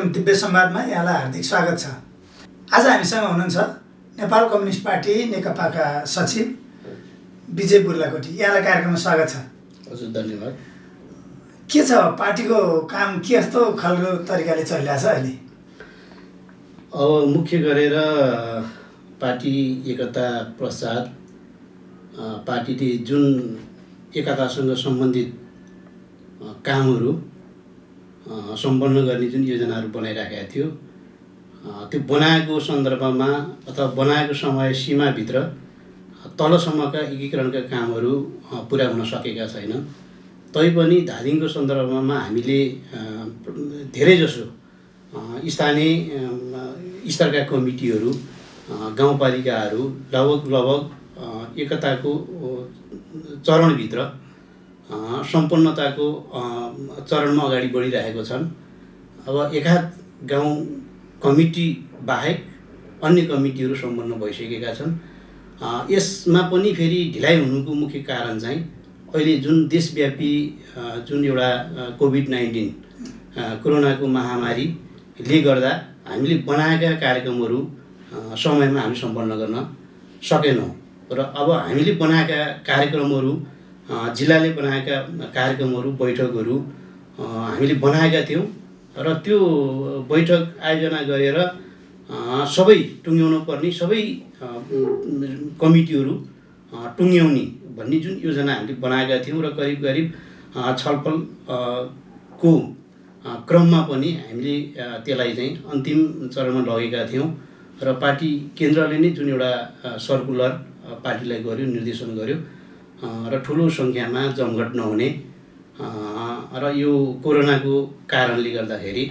कार्यक्रम दिव्य संवादमा यहाँलाई हार्दिक स्वागत छ। आज हामीसँग हुनुहुन्छ नेपाल कम्युनिस्ट पार्टी नेकपाका सचिव विजय बुर्लाकोटी। यहाँलाई कार्यक्रममा स्वागत छ। हजुर, धन्यवाद। के छ पार्टीको काम, के कस्तो खालको तरिकाले चलिरहेछ अहिले? अब मुख्य गरेर पार्टी एकता पश्चात पार्टीले जुन एकतासँग सम्बन्धित कामहरू सम्पन्न गर्ने जुन योजनाहरू बनाइराखेका थियो, त्यो बनाएको सन्दर्भमा अथवा बनाएको समय सीमाभित्र तलसम्मका एकीकरणका कामहरू पुरा हुन सकेका छैनन्। तैपनि धादिङको सन्दर्भमा हामीले धेरैजसो स्थानीय स्तरका कमिटीहरू, गाउँपालिकाहरू लगभग एकताको चरणभित्र सम्पन्नताको चरणमा अगाडि बढिरहेको छन्। अब एकाध गाउँ कमिटी बाहेक अन्य कमिटीहरू सम्पन्न भइसकेका छन्। यसमा पनि फेरि ढिलाइ हुनुको मुख्य कारण चाहिँ अहिले जुन देशव्यापी जुन एउटा कोभिड-19 कोरोनाको महामारीले गर्दा हामीले बनाएका कार्यक्रमहरू समयमा हामी सम्पन्न गर्न सकेनौँ र अब हामीले बनाएका कार्यक्रमहरू, जिल्लाले बनाएका कार्यक्रमहरू, बैठकहरू हामीले बनाएका थियौँ र त्यो बैठक आयोजना गरेर सबै टुङ्ग्याउनु पर्ने, सबै कमिटीहरू टुङ्ग्याउने भन्ने जुन योजना हामीले बनाएका थियौँ र करिब छलफलको क्रममा पनि हामीले त्यसलाई चाहिँ अन्तिम चरणमा लगेका थियौँ र पार्टी केन्द्रले नै जुन एउटा सर्कुलर पार्टीलाई गर्यो, निर्देशन गर्यो र ठुलो सङ्ख्यामा जमघट नहुने र यो कोरोनाको कारणले गर्दाखेरि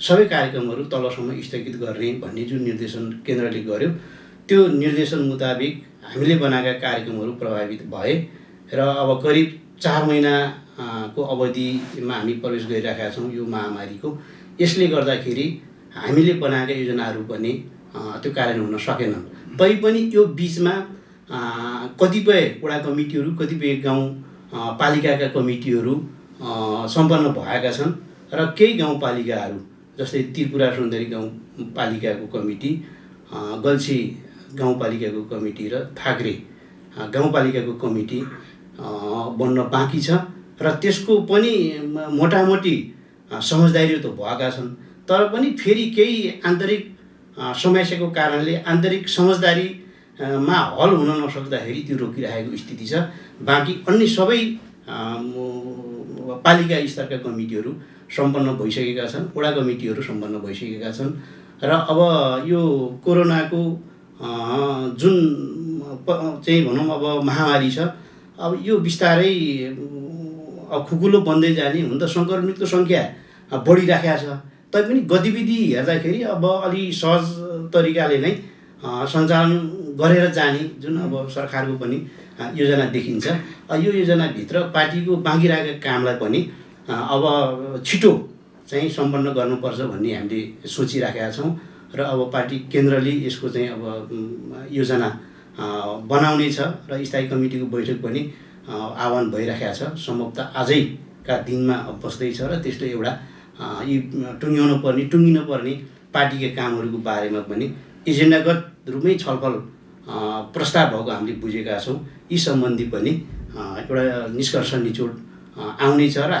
सबै कार्यक्रमहरू तलसम्म स्थगित गर्ने भन्ने जुन निर्देशन केन्द्रले गर्यो, त्यो निर्देशन मुताबिक हामीले बनाएका कार्यक्रमहरू प्रभावित भए र अब करिब 4 महिनाको अवधिमा हामी प्रवेश गरिरहेका छौँ यो महामारीको। यसले गर्दाखेरि हामीले बनाएका योजनाहरू पनि त्यो कार्यान्वयन हुन सकेनन्। तैपनि यो बिचमा कतिपय वडा कमिटीहरू, कतिपय गाउँ पालिकाका कमिटीहरू सम्पन्न भएका छन् र केही गाउँपालिकाहरू जस्तै त्रिपुरा सुन्दरी गाउँपालिकाको कमिटी, गल्छी गाउँपालिकाको कमिटी र थाग्रे गाउँपालिकाको कमिटी बन्न बाँकी छ र त्यसको पनि मोटामोटी समझदारीहरू त भएका छन्। तर पनि फेरि केही आन्तरिक समस्याको कारणले आन्तरिक समझदारीमा हल हुन नसक्दाखेरि त्यो रोकिरहेको स्थिति छ। बाँकी अन्य सबै पालिका स्तरका कमिटीहरू सम्पन्न भइसकेका छन्, वडा कमिटीहरू सम्पन्न भइसकेका छन् र अब यो कोरोनाको जुन चाहिँ भनौँ अब महामारी छ, अब यो बिस्तारै खुकुलो बन्दै जाने, हुन त सङ्क्रमितको सङ्ख्या बढिराखेको छ। तैपनि गतिविधि हेर्दाखेरि अब अलि सहज तरिकाले नै सञ्चालन गरेर जाने जुन अब सरकारको पनि योजना देखिन्छ। यो योजनाभित्र पार्टीको बाँकी रहेका कामलाई पनि अब छिटो चाहिँ सम्पन्न गर्नुपर्छ भन्ने हामीले सोचिराखेका छौँ र अब पार्टी केन्द्रले यसको चाहिँ अब योजना बनाउने छ र स्थायी कमिटीको बैठक पनि आह्वान भइराखेको छ। सम्भवतः आजैका दिनमा बस्दैछ र त्यसले एउटा यी टुङ्गिन पर्ने पार्टीका कामहरूको बारेमा पनि एजेन्डागत रूपमै छलफल प्रस्ताव भएको हामीले बुझेका छौँ। यी सम्बन्धी पनि एउटा निष्कर्ष निचोड आउनेछ र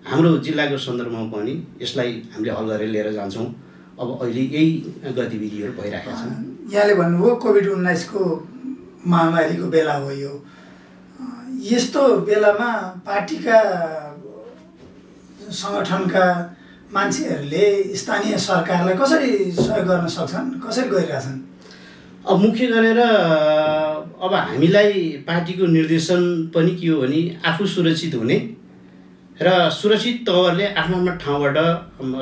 हाम्रो जिल्लाको सन्दर्भमा पनि यसलाई हामीले हल गरेर लिएर जान्छौँ। अब अहिले यही गतिविधिहरू भइरहेका छन्। यहाँले भन्नुभयो कोभिड-19 को महामारीको बेला हो यो। यस्तो बेलामा पार्टीका सङ्गठनका मान्छेहरूले स्थानीय सरकारलाई कसरी सहयोग गर्न सक्छन्, कसरी गरिरहेछन्? अब मुख्य गरेर अब हामीलाई पार्टीको निर्देशन पनि के हो भने आफू सुरक्षित हुने र सुरक्षित तवरले आफ्नो ठाउँबाट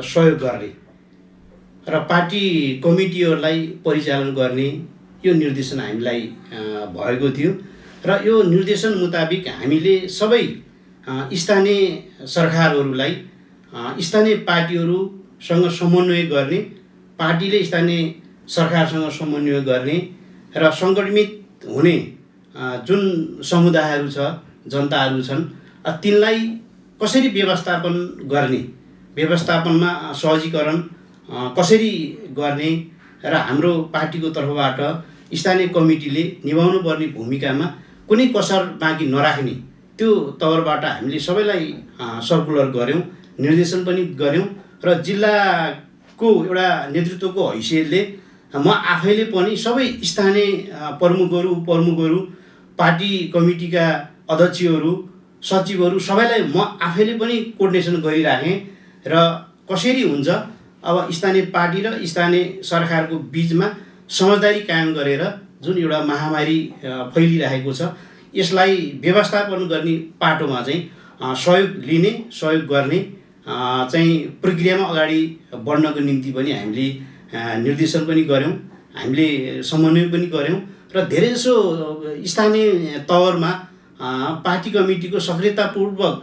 सहयोग गर्ने र पार्टी कमिटीहरूलाई परिचालन गर्ने यो निर्देशन हामीलाई भएको थियो र यो निर्देशन मुताबिक हामीले सबै स्थानीय सरकारहरूलाई स्थानीय पार्टीहरूसँग समन्वय गर्ने, पार्टीले स्थानीय सरकारसँग समन्वय गर्ने र सङ्गठित हुने जुन समुदायहरू छ, जनताहरू छन्, तिनलाई कसरी व्यवस्थापन गर्ने, व्यवस्थापनमा सहजीकरण कसरी गर्ने र हाम्रो पार्टीको तर्फबाट स्थानीय कमिटीले निभाउनु पर्ने भूमिकामा कुनै कसर बाँकी नराख्ने त्यो तवरबाट हामीले सबैलाई सर्कुलर गऱ्यौँ, निर्देशन पनि गऱ्यौँ र जिल्लाको एउटा नेतृत्वको हैसियतले म आफैले पनि सबै स्थानीय प्रमुखहरू, उपप्रमुखहरू, पार्टी कमिटीका अध्यक्षहरू, सचिवहरू सबैलाई म आफैले पनि कोर्डिनेसन गरिराखेँ र कसरी हुन्छ अब स्थानीय पार्टी र स्थानीय सरकारको बिचमा समझदारी कायम गरेर जुन एउटा महामारी फैलिरहेको छ यसलाई व्यवस्थापन गर्ने पाटोमा चाहिँ सहयोग लिने, सहयोग गर्ने चाहिँ प्रक्रियामा अगाडि बढ्नको निम्ति पनि हामीले निर्देशन पनि गऱ्यौँ, हामीले समन्वय पनि गऱ्यौँ र धेरैजसो स्थानीय तवरमा पार्टी कमिटीको सक्रियतापूर्वक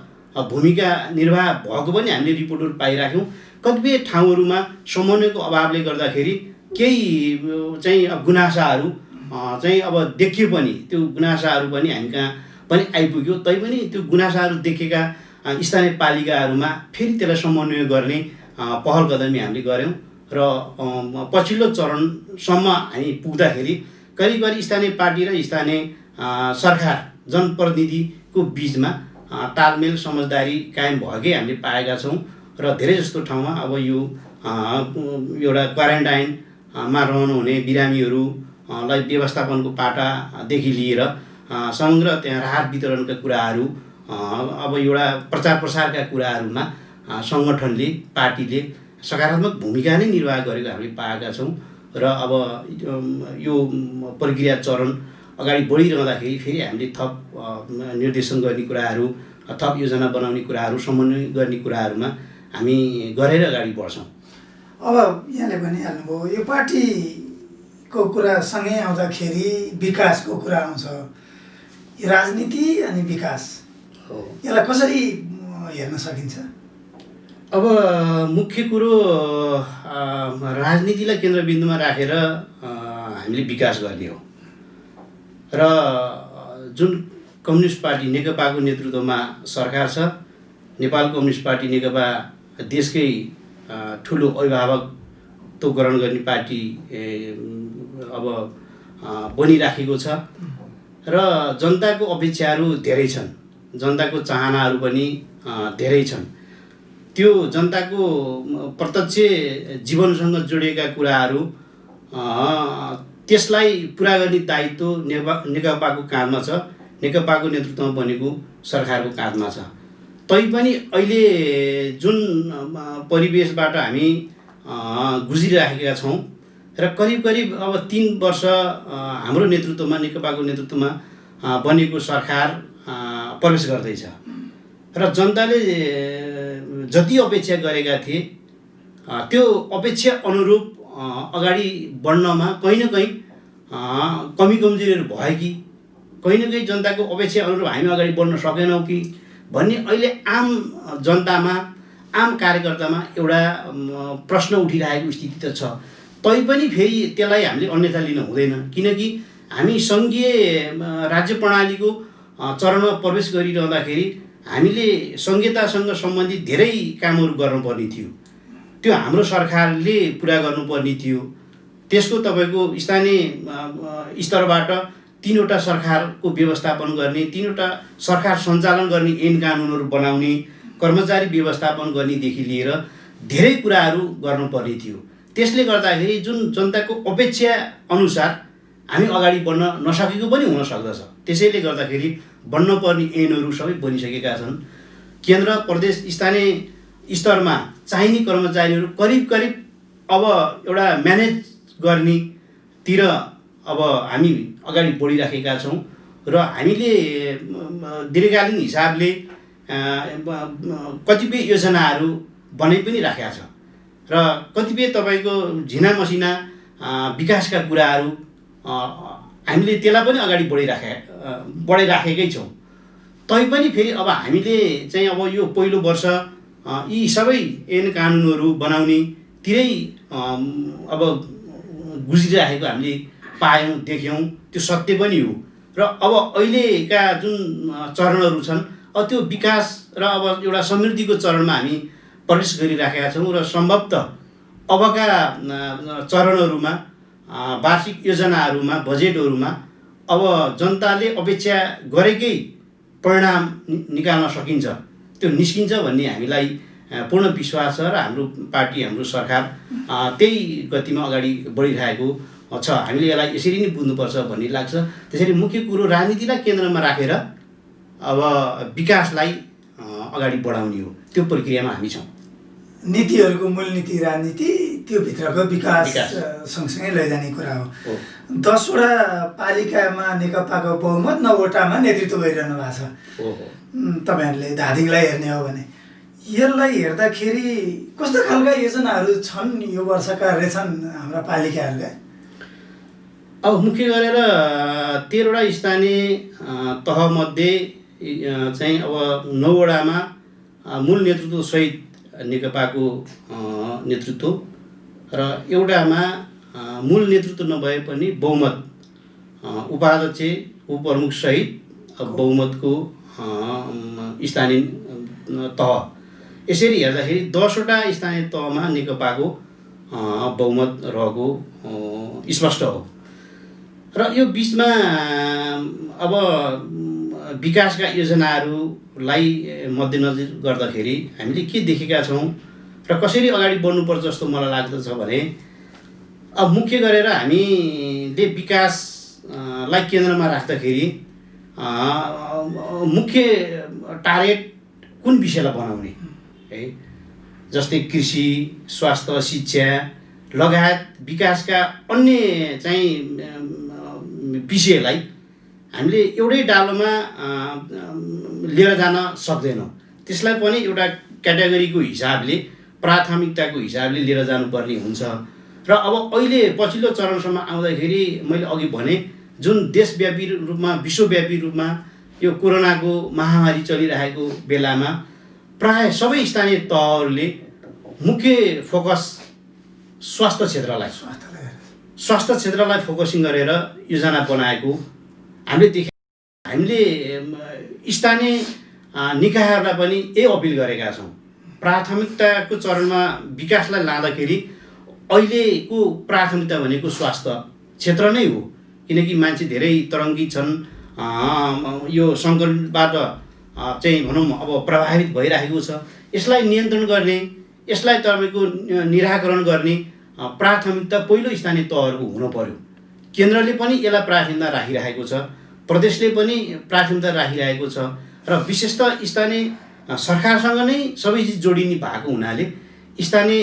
भूमिका निर्वाह भएको पनि हामीले रिपोर्टहरू पाइराख्यौँ। कतिपय ठाउँहरूमा समन्वयको अभावले गर्दाखेरि केही चाहिँ गुनासाहरू चाहिँ अब देखियो पनि त्यो गुनासाहरू पनि हामी कहाँ पनि आइपुग्यो। तैपनि त्यो गुनासाहरू देखेका स्थानीय पालिकाहरूमा फेरि त्यसलाई समन्वय गर्ने पहल कदमी हामीले गऱ्यौँ र पछिल्लो चरणसम्म हामी पुग्दाखेरि करिब स्थानीय पार्टी र स्थानीय सरकार जनप्रतिनिधिको बिचमा तालमेल समझदारी कायम भएकै हामीले पाएका छौँ र धेरै जस्तो ठाउँमा अब यो एउटा क्वारेन्टाइनमा रहनुहुने बिरामीहरूलाई व्यवस्थापनको पाटादेखि लिएर समग्र त्यहाँ राहत वितरणका कुराहरू अब एउटा प्रचार प्रसारका कुराहरूमा सङ्गठनले, पार्टीले सकारात्मक भूमिका नै निर्वाह गरेको हामीले पाएका छौँ र अब यो प्रक्रिया चरण अगाडि बढिरहँदाखेरि फेरि हामीले थप निर्देशन गर्ने कुराहरू, थप योजना बनाउने कुराहरू, समन्वय गर्ने कुराहरूमा हामी गरेर अगाडि बढ्छौँ। अब यहाँले भनिहाल्नुभयो यो पार्टीको कुरा सँगै आउँदाखेरि विकासको कुरा आउँछ। राजनीति अनि विकास हो, यसलाई कसरी हेर्न सकिन्छ? अब मुख्य कुरो राजनीतिलाई केन्द्रबिन्दुमा राखेर हामीले विकास गर्ने हो र जुन कम्युनिस्ट पार्टी नेकपाको नेतृत्वमा सरकार छ, नेपाल कम्युनिस्ट पार्टी नेकपा देशकै ठुलो अभिभावकत्व ग्रहण गर्ने पार्टी अब बनिराखेको छ र जनताको अपेक्षाहरू धेरै छन्, जनताको चाहनाहरू पनि धेरै छन्। त्यो जनताको प्रत्यक्ष जीवनसँग जोडिएका कुराहरू त्यसलाई पुरा गर्ने दायित्व नेकपाको काँधमा छ, नेकपाको नेतृत्वमा बनेको सरकारको काँधमा छ। तैपनि अहिले जुन परिवेशबाट हामी गुज्रिराखेका छौँ र करिब अब 3 वर्ष हाम्रो नेतृत्वमा, नेकपाको नेतृत्वमा बनेको सरकार प्रवेश गर्दैछ र जनताले जति अपेक्षा गरेका थिए त्यो अपेक्षा अनुरूप अगाडि बढ्नमा कहीँ न कहीँ कमी कमजोरीहरू भयो कि, कहीँ न कहीँ जनताको अपेक्षा अनुरूप हामी अगाडि बढ्न सकेनौँ कि भन्ने अहिले आम जनतामा, आम कार्यकर्तामा एउटा प्रश्न उठिरहेको स्थिति त छ। तैपनि फेरि त्यसलाई हामीले अन्यथा लिन हुँदैन, किनकि हामी सङ्घीय राज्य प्रणालीको चरणमा प्रवेश गरिरहँदाखेरि हामीले सङ्घीयतासँग सम्बन्धित धेरै कामहरू गर्नुपर्ने थियो। त्यो हाम्रो सरकारले पुरा गर्नुपर्ने थियो। त्यसको तपाईँको स्थानीय स्तरबाट 3वटा सरकारको व्यवस्थापन गर्ने, 3वटा सरकार सञ्चालन गर्ने ऐन कानुनहरू बनाउने, कर्मचारी व्यवस्थापन गर्नेदेखि लिएर धेरै कुराहरू गर्नुपर्ने थियो। त्यसले गर्दाखेरि जुन जनताको अपेक्षा अनुसार हामी अगाडि बढ्न नसकेको पनि हुन सक्दछ। त्यसैले गर्दाखेरि बन्नुपर्ने ऐनहरू सबै बनिसकेका छन्। केन्द्र, प्रदेश, स्थानीय स्तरमा चाहिने कर्मचारीहरू करिब अब एउटा म्यानेज गर्नेतिर अब हामी अगाडि बढिराखेका छौँ र हामीले दीर्घकालीन हिसाबले कतिपय योजनाहरू बनाइ पनि राखेका छ र कतिपय तपाईँको झिना मसिना विकासका कुराहरू हामीले त्यसलाई पनि अगाडि बढाइराखेकै छौँ। तैपनि फेरि अब हामीले चाहिँ अब यो पहिलो वर्ष यी सबै ऐन कानुनहरू बनाउनेतिरै अब गुज्रिराखेको हामीले पायौँ, देख्यौँ। त्यो सत्य पनि हो र अब अहिलेका जुन चरणहरू छन् अब त्यो विकास र अब एउटा समृद्धिको चरणमा हामी प्रवेश गरिराखेका छौँ र सम्भवतः अबका चरणहरूमा वार्षिक योजनाहरूमा बजेटहरूमा अब जनताले अपेक्षा गरेकै परिणाम निकाल्न सकिन्छ, त्यो निस्किन्छ भन्ने हामीलाई पूर्ण विश्वास छ र हाम्रो पार्टी हाम्रो सरकार त्यही गतिमा अगाडि बढिरहेको छ। हामीले यसलाई यसरी नै बुझ्नुपर्छ भन्ने लाग्छ। त्यसरी मुख्य कुरो राजनीतिलाई केन्द्रमा राखेर अब विकासलाई अगाडि बढाउने हो, त्यो प्रक्रियामा हामी छौँ। नीतिहरूको मूलनीति राजनीति त्यो भित्रको विकास सँगसँगै लैजाने कुरा हो। 10 वटा पालिकामा नेकपाको बहुमत, 9 वटामा नेतृत्व गरिरहनु भएको छ। तपाईँहरूले धादिङलाई हेर्ने हो भने यसलाई हेर्दाखेरि कस्तो खालका योजनाहरू छन् यो वर्षका रहेछन् हाम्रा पालिकाहरूका? अब मुख्य गरेर 13 वटा स्थानीय तहमध्ये चाहिँ अब 9 वटामा मूल नेतृत्व सहित नेकपाको नेतृत्व र एउटामा मूल नेतृत्व नभए पनि बहुमत उपाध्यक्ष उपप्रमुख सहित बहुमतको स्थानीय तह। यसरी हेर्दाखेरि 10 वटा स्थानीय तहमा नेकपाको बहुमत रहेको स्पष्ट हो। र यो बिचमा अब विकासका योजनाहरूलाई मध्यनजर गर्दाखेरि हामीले के देखेका छौँ र कसरी अगाडि बढ्नुपर्छ जस्तो मलाई लाग्दछ भने अब मुख्य गरेर हामीले विकासलाई केन्द्रमा राख्दाखेरि मुख्य टार्गेट कुन विषयलाई बनाउने है, जस्तै कृषि, स्वास्थ्य, शिक्षा लगायत विकासका अन्य चाहिँ विषयलाई हामीले एउटै डालोमा लिएर जान सक्दैनौँ। त्यसलाई पनि एउटा क्याटेगोरीको हिसाबले, प्राथमिकताको हिसाबले लिएर जानुपर्ने हुन्छ। र अब अहिले पछिल्लो चरणसम्म आउँदाखेरि मैले अघि भने जुन देशव्यापी रूपमा विश्वव्यापी रूपमा यो कोरोनाको महामारी चलिरहेको बेलामा प्राय सबै स्थानीय तहहरूले मुख्य फोकस स्वास्थ्य क्षेत्रलाई फोकसिङ गरेर योजना बनाएको हामीले देखे। हामीले स्थानीय निकायहरूलाई पनि यही अपिल गरेका छौँ। प्राथमिकताको चरणमा विकासलाई लाँदाखेरि अहिलेको प्राथमिकता भनेको स्वास्थ्य क्षेत्र नै हो, किनकि मान्छे धेरै तरङ्गित छन्, यो सङ्क्रमणबाट चाहिँ भनौँ अब प्रभावित भइरहेको छ। यसलाई नियन्त्रण गर्ने, यसलाई तपाईँको निराकरण गर्ने प्राथमिकता पहिलो स्थानीय तहहरूको हुनु पर्यो। केन्द्रले पनि यसलाई प्राथमिकता राखिरहेको छ, प्रदेशले पनि प्राथमिकता राखिरहेको छ र विशेषतः स्थानीय सरकारसँग नै सबै चिज जोडिने भएको हुनाले स्थानीय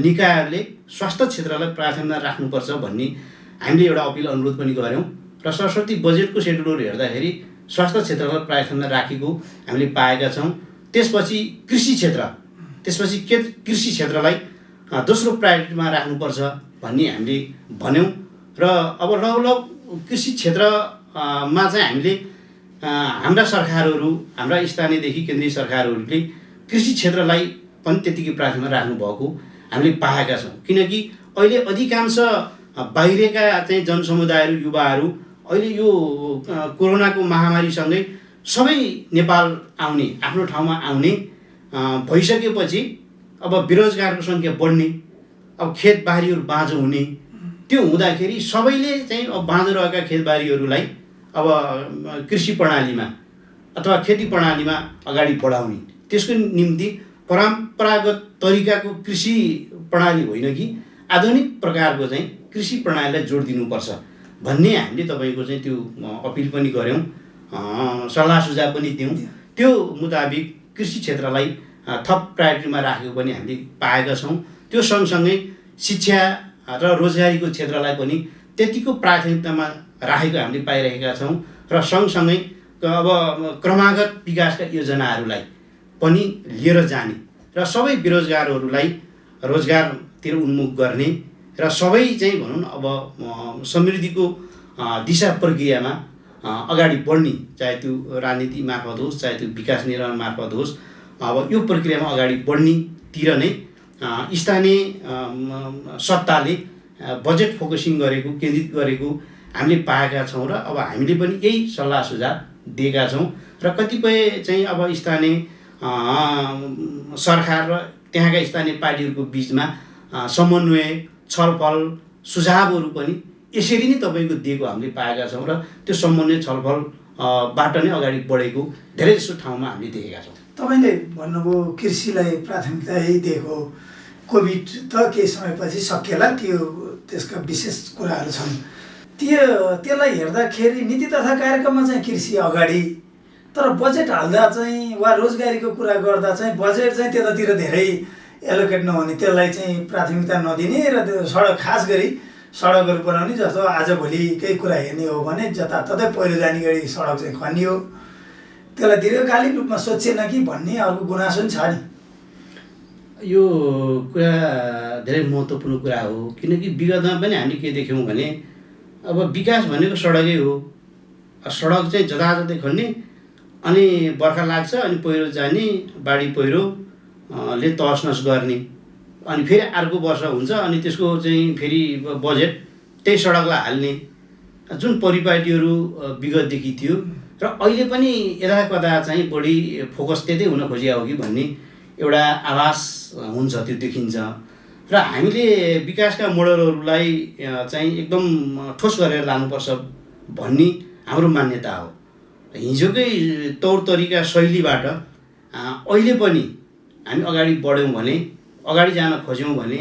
निकायहरूले स्वास्थ्य क्षेत्रलाई प्राथमिकता राख्नुपर्छ भन्ने हामीले एउटा अपिल अनुरोध पनि गऱ्यौँ। र सरस्वती बजेटको सेड्युलहरू हेर्दाखेरि स्वास्थ्य क्षेत्रलाई प्राथमिकता राखेको हामीले पाएका छौँ। त्यसपछि कृषि क्षेत्रलाई दोस्रो प्रायोरिटीमा राख्नुपर्छ भन्ने हामीले भन्यौँ। र अब लगभग कृषि क्षेत्रमा चाहिँ हामीले हाम्रा सरकारहरू, हाम्रा स्थानीयदेखि केन्द्रीय सरकारहरूले कृषि क्षेत्रलाई पनि त्यतिकै प्राथमिकता राख्नुभएको हामीले पाएका छौँ। किनकि अहिले अधिकांश बाहिरका चाहिँ जनसमुदायहरू, युवाहरू अहिले यो कोरोनाको महामारीसँगै सबै नेपाल आउने, आफ्नो ठाउँमा आउने भइसकेपछि अब बेरोजगारको सङ्ख्या बढ्ने, अब खेतबारीहरू बाँझो हुने, त्यो हुँदाखेरि सबैले चाहिँ अब बाँझो रहेका खेतबारीहरूलाई अब कृषि प्रणालीमा अथवा खेती प्रणालीमा अगाडि बढाउने, त्यसको निम्ति परम्परागत तरिकाको कृषि प्रणाली होइन कि आधुनिक प्रकारको चाहिँ कृषि प्रणालीलाई जोड दिनुपर्छ भन्ने हामीले तपाईँको चाहिँ त्यो अपिल पनि गऱ्यौँ, सल्लाह सुझाव पनि दियौँ। त्यो मुताबिक कृषि क्षेत्रलाई थप प्रायोरिटीमा राखेको पनि हामीले पाएका छौँ। त्यो सँगसँगै शिक्षा र रोजगारीको क्षेत्रलाई पनि त्यतिको प्राथमिकतामा राखेको हामीले पाइरहेका छौँ। र सँगसँगै अब क्रमागत विकासका योजनाहरूलाई पनि लिएर जाने र सबै बेरोजगारहरूलाई रोजगारतिर उन्मुख गर्ने र सबै चाहिँ भनौँ अब समृद्धिको दिशा प्रक्रियामा अगाडि बढ्ने, चाहे त्यो राजनीति मार्फत होस्, चाहे त्यो विकास निर्माण मार्फत होस्, अब यो प्रक्रियामा अगाडि बढ्नेतिर नै स्थानीय सत्ताले बजेट फोकसिङ गरेको, केन्द्रित गरेको हामीले पाएका छौँ। र अब हामीले पनि यही सल्लाह सुझाव दिएका छौँ। र कतिपय चाहिँ अब स्थानीय सरकार र त्यहाँका स्थानीय पार्टीहरूको बिचमा समन्वय, छलफल, सुझावहरू पनि यसरी नै तपाईँको दिएको हामीले पाएका छौँ र त्यो समन्वय छलफल बाट नै अगाडि बढेको धेरै जसो ठाउँमा हामीले देखेका छौँ। तपाईँले भन्नुभयो कृषिलाई प्राथमिकता दिएको, कोभिड त केही समयपछि सकिएला, त्यसका विशेष कुराहरू छन्। त्यसलाई हेर्दाखेरि नीति तथा कार्यक्रममा चाहिँ कृषि अगाडि, तर बजेट हाल्दा चाहिँ वा रोजगारीको कुरा गर्दा चाहिँ बजेट चाहिँ त्यतातिर धेरै एलोकेट नहुने, त्यसलाई चाहिँ प्राथमिकता नदिने र त्यो खास गरी सडकहरू बनाउने, जस्तो आजभोलिकै कुरा हेर्ने हो भने जताततै पहिरो जाने गरी सडक चाहिँ खनियो, त्यसलाई दीर्घकालीन रूपमा सोचेन कि भन्ने अर्को गुनासो नि छ नि। यो कुरा धेरै महत्त्वपूर्ण कुरा हो, किनकि विगतमा पनि हामीले के देख्यौँ भने अब विकास भनेको सडकै हो। सडक चाहिँ जताततै खन्ने, अनि बर्खा लाग्छ अनि पहिरो जाने, बाढी पहिरोले तहसनस गर्ने, अनि फेरि अर्को वर्ष हुन्छ अनि त्यसको चाहिँ फेरि बजेट त्यही सडकलाई हाल्ने, जुन परिपाटीहरू विगतदेखि थियो र अहिले पनि यता कता चाहिँ बढी फोकस त्यतै हुन खोजिया हो कि भन्ने एउटा आभास हुन्छ, त्यो देखिन्छ। र हामीले विकासका मोडलहरूलाई चाहिँ एकदम ठोस गरेर लानुपर्छ भन्ने हाम्रो मान्यता हो। हिजोकै तौर तरिका शैलीबाट अहिले पनि हामी अगाडि बढ्यौँ भने, अगाडि जान खोज्यौँ भने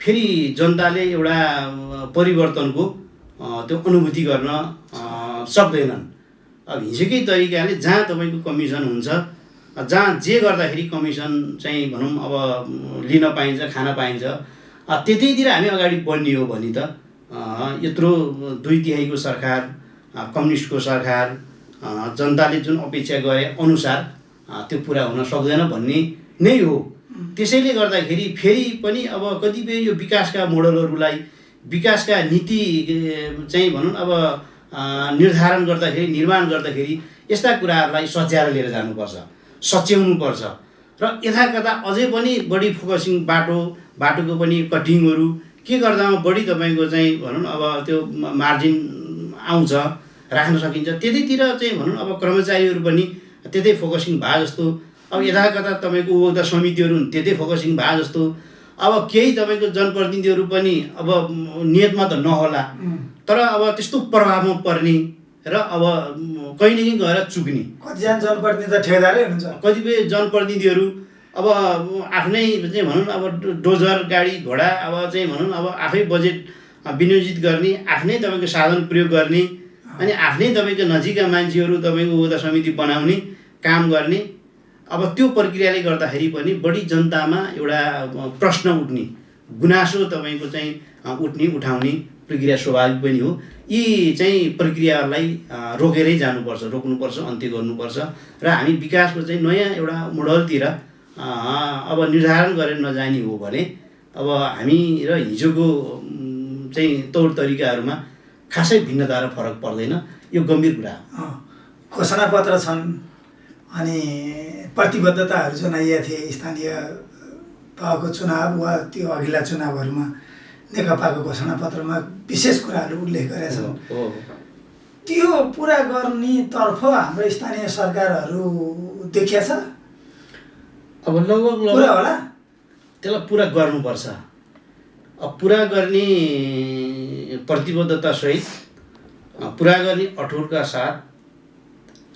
फेरि जनताले एउटा परिवर्तनको त्यो अनुभूति गर्न सक्दैनन्। अब हिजोकै तरिकाले जहाँ तपाईँको कमिसन हुन्छ, जहाँ जे गर्दाखेरि कमिसन चाहिँ भनौँ अब लिन पाइन्छ, खान पाइन्छ, त्यतैतिर हामी अगाडि बढ्ने हो भने त यत्रो 2/3 सरकार, कम्युनिस्टको सरकार, जनताले जुन अपेक्षा गरे अनुसार त्यो पुरा हुन सक्दैन भन्ने नै हो। त्यसैले गर्दाखेरि फेरि पनि अब कतिपय यो विकासका मोडलहरूलाई, विकासका नीति चाहिँ भनौँ अब निर्धारण गर्दाखेरि, निर्माण गर्दाखेरि यस्ता कुराहरूलाई सच्याएर लिएर जानुपर्छ, सच्याउनुपर्छ। र यता कता अझै पनि बढी फोकसिङ बाटोको पनि कटिङहरू के गर्दामा बढी तपाईँको चाहिँ भनौँ अब त्यो मार्जिन आउँछ, राख्न सकिन्छ, त्यतैतिर चाहिँ भनौँ अब कर्मचारीहरू पनि त्यतै फोकसिङ भए जस्तो, अब यता कता तपाईँको उपभोक्ता समितिहरू त्यतै फोकसिङ भए जस्तो, अब केही तपाईँको जनप्रतिनिधिहरू पनि अब नियतमा त नहोला, तर अब त्यस्तो प्रभावमा पर्ने र अब कहीँ न कहीँ गएर चुक्ने। कतिजना जनप्रतिनिधि त ठेकेदारै हुनुहुन्छ। कतिपय जनप्रतिनिधिहरू अब आफ्नै चाहिँ भनौँ अब डोजर गाडी घोडा अब चाहिँ भनौँ अब आफै बजेट विनियोजित गर्ने, आफ्नै तपाईँको साधन प्रयोग गर्ने, अनि आफ्नै तपाईँको नजिकका मान्छेहरू तपाईँको उपभोक्ता समिति बनाउने काम गर्ने। अब त्यो प्रक्रियाले गर्दाखेरि पनि बढी जनतामा एउटा प्रश्न उठ्ने, गुनासो तपाईँको चाहिँ उठाउने प्रक्रिया स्वाभाविक पनि हो। यी चाहिँ प्रक्रियाहरूलाई रोकेरै जानुपर्छ, रोक्नुपर्छ, अन्त्य गर्नुपर्छ र हामी विकासको चाहिँ नयाँ एउटा मोडलतिर अब निर्धारण गरेर नजाने हो भने अब हामी र हिजोको चाहिँ तौर तरिकाहरूमा खासै भिन्नता र फरक पर्दैन। यो गम्भीर कुरा हो। घोषणापत्र छन् अनि प्रतिबद्धताहरू जनाइएका थिए स्थानीय तहको चुनाव वा त्यो अघिल्ला चुनावहरूमा नेकपाको घोषणापत्रमा विशेष कुराहरू उल्लेख गरेका छन्। त्यो पुरा गर्नेतर्फ हाम्रो स्थानीय सरकारहरू देखिया छ? अब लगभग पुरा होला, त्यसलाई पुरा गर्नुपर्छ। अब पुरा गर्ने प्रतिबद्धता सहित पुरा गर्ने अठोटका साथ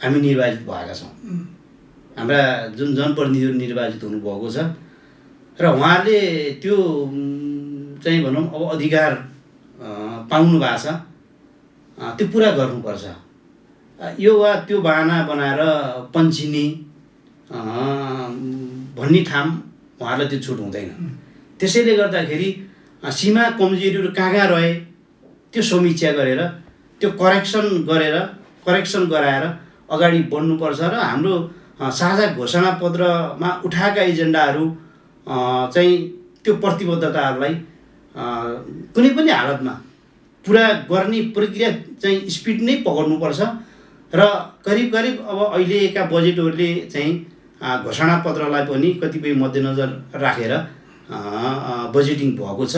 हामी निर्वाचित भएका छौँ। हाम्रा जुन जनप्रतिनिधिहरू निर्वाचित हुनुभएको छ र उहाँहरूले त्यो चाहिँ भनौँ अब अधिकार पाउनु भएको छ, त्यो पुरा गर्नुपर्छ। यो वा त्यो बहाना बनाएर पन्छिने भन्ने ठाम उहाँहरूलाई त्यो छुट हुँदैन। त्यसैले गर्दाखेरि सीमा कमजोरीहरू कहाँ रहे त्यो समीक्षा गरेर, त्यो करेक्सन गराएर अगाडि बढ्नुपर्छ र हाम्रो साझा घोषणापत्रमा उठाएका एजेन्डाहरू चाहिँ त्यो प्रतिबद्धताहरूलाई कुनै पनि हालतमा पुरा गर्ने प्रक्रिया चाहिँ स्पिड नै पक्र्नुपर्छ र करिब अब अहिलेका बजेटहरूले चाहिँ घोषणापत्रलाई पनि कतिपय मध्यनजर राखेर बजेटिङ भएको छ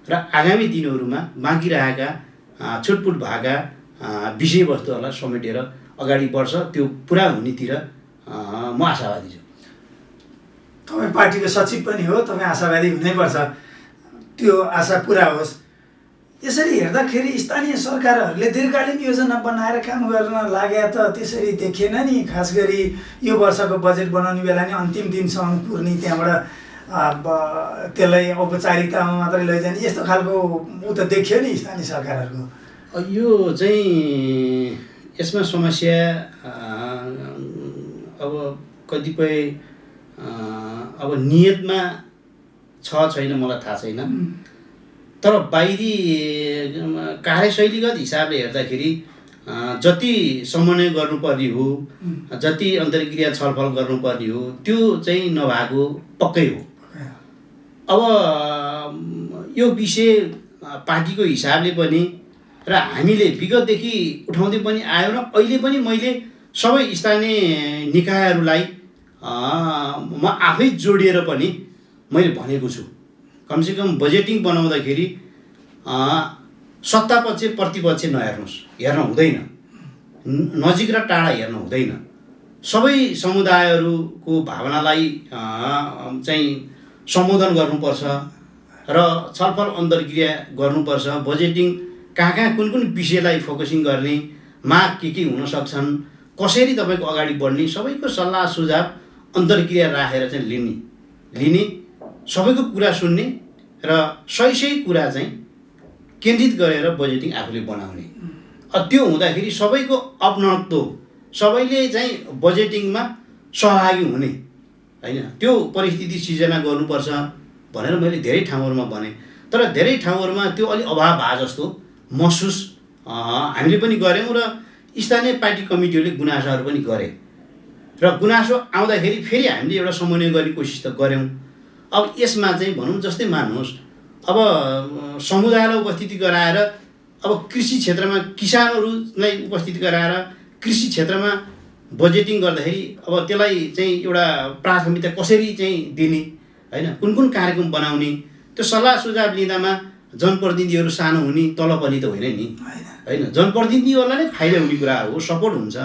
र आगामी दिनहरूमा बाँकी रहेका छुटपुट भएका विषयवस्तुहरूलाई समेटेर अगाडि बढ्छ। त्यो पुरा हुनेतिर म आशावादी छु। तपाईँ पार्टीको सचिव पनि हो, तपाईँ आशावादी हुनैपर्छ। त्यो आशा पुरा होस्। यसरी हेर्दाखेरि स्थानीय सरकारहरूले दीर्घकालीन योजना बनाएर काम गर्न लागे त त्यसरी देखिएन नि। खास गरी यो वर्षको बजेट बनाउने बेला नि अन्तिम दिनसम्म पुर्ने, त्यहाँबाट त्यसलाई औपचारिकतामा मात्रै लैजाने, यस्तो खालको ऊ त देखियो नि स्थानीय सरकारहरूको। यो चाहिँ यसमा समस्या अब कतिपय अब नियतमा छैन मलाई थाहा छैन, तर बाहिरी कार्यशैलीगत हिसाबले हेर्दाखेरि जति समन्वय गर्नुपर्ने हो, जति अन्तर्क्रिया छलफल गर्नुपर्ने हो, त्यो चाहिँ नभएको पक्कै हो। अब यो विषय पार्टीको हिसाबले पनि र हामीले विगतदेखि उठाउँदै पनि आयो र अहिले पनि मैले सबै स्थानीय निकायहरूलाई म आफै जोडिएर पनि मैले भनेको छु, कमसेकम बजेटिङ बनाउँदाखेरि सत्तापक्ष प्रतिपक्ष नहेर्नुहोस्, हेर्न हुँदैन, नजिक र टाढा हेर्न हुँदैन। सबै समुदायहरूको भावनालाई चाहिँ सम्बोधन गर्नुपर्छ र छलफल अन्तर्क्रिया गर्नुपर्छ। बजेटिङ कहाँ कुन विषयलाई फोकसिङ गर्ने, माग के हुन सक्छन्, कसरी तपाईँको अगाडि बढ्ने, सबैको सल्लाह सुझाव अन्तर्क्रिया राखेर चाहिँ लिने, सबैको कुरा सुन्ने र सही कुरा चाहिँ केन्द्रित गरेर बजेटिङ आफूले बनाउने। त्यो हुँदाखेरि सबैको अपनत्व, सबैले चाहिँ बजेटिङमा सहभागी हुने हैन, त्यो परिस्थिति सिर्जना गर्नुपर्छ भनेर मैले धेरै ठाउँहरूमा भने। तर धेरै ठाउँहरूमा त्यो अलि अभाव भए जस्तो महसुस हामीले पनि गऱ्यौँ र स्थानीय पार्टी कमिटीहरूले गुनासोहरू पनि गरे र गुनासो आउँदाखेरि फेरि हामीले एउटा समन्वय गर्ने कोसिस त गऱ्यौँ। अब यसमा चाहिँ भनौँ जस्तै मान्नुहोस्, अब समुदायलाई उपस्थिति गराएर, अब कृषि क्षेत्रमा किसानहरूलाई उपस्थिति गराएर कृषि क्षेत्रमा बजेटिङ गर्दाखेरि अब त्यसलाई चाहिँ एउटा प्राथमिकता कसरी चाहिँ दिने हैन, कुन कार्यक्रम बनाउने, त्यो सल्लाह सुझाव लिँदामा जनप्रतिनिधिहरू सानो हुने तलपनि त होइन नि हैन, जनप्रतिनिधिहरूलाई नै फाइदा हुने कुरा हो, सपोर्ट हुन्छ।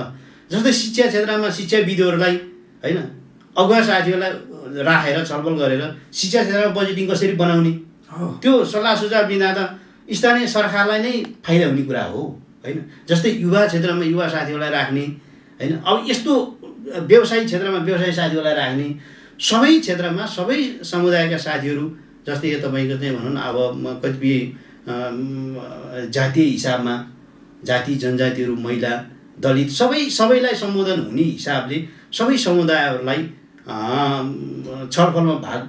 जस्तै शिक्षा क्षेत्रमा शिक्षाविदहरूलाई हैन, अगुवा साथीहरूलाई राखेर छलफल गरेर शिक्षा क्षेत्रमा बजेटिङ कसरी बनाउने, त्यो सल्लाह सुझाव लिँदा त स्थानीय सरकारलाई नै फाइदा हुने कुरा हो हैन। जस्तै युवा क्षेत्रमा युवा साथीहरूलाई राख्ने हैन, अब यस्तो व्यवसायिक क्षेत्रमा व्यवसायी साथीहरूलाई राख्ने, सबै क्षेत्रमा सबै समुदायका साथीहरू, जस्तै यो तपाईँको चाहिँ भनौँ न अब कतिपय जातीय हिसाबमा जाति जनजातिहरू, महिला, दलित सबैलाई सम्बोधन हुने हिसाबले सबै समुदायहरूलाई छलफलमा भाग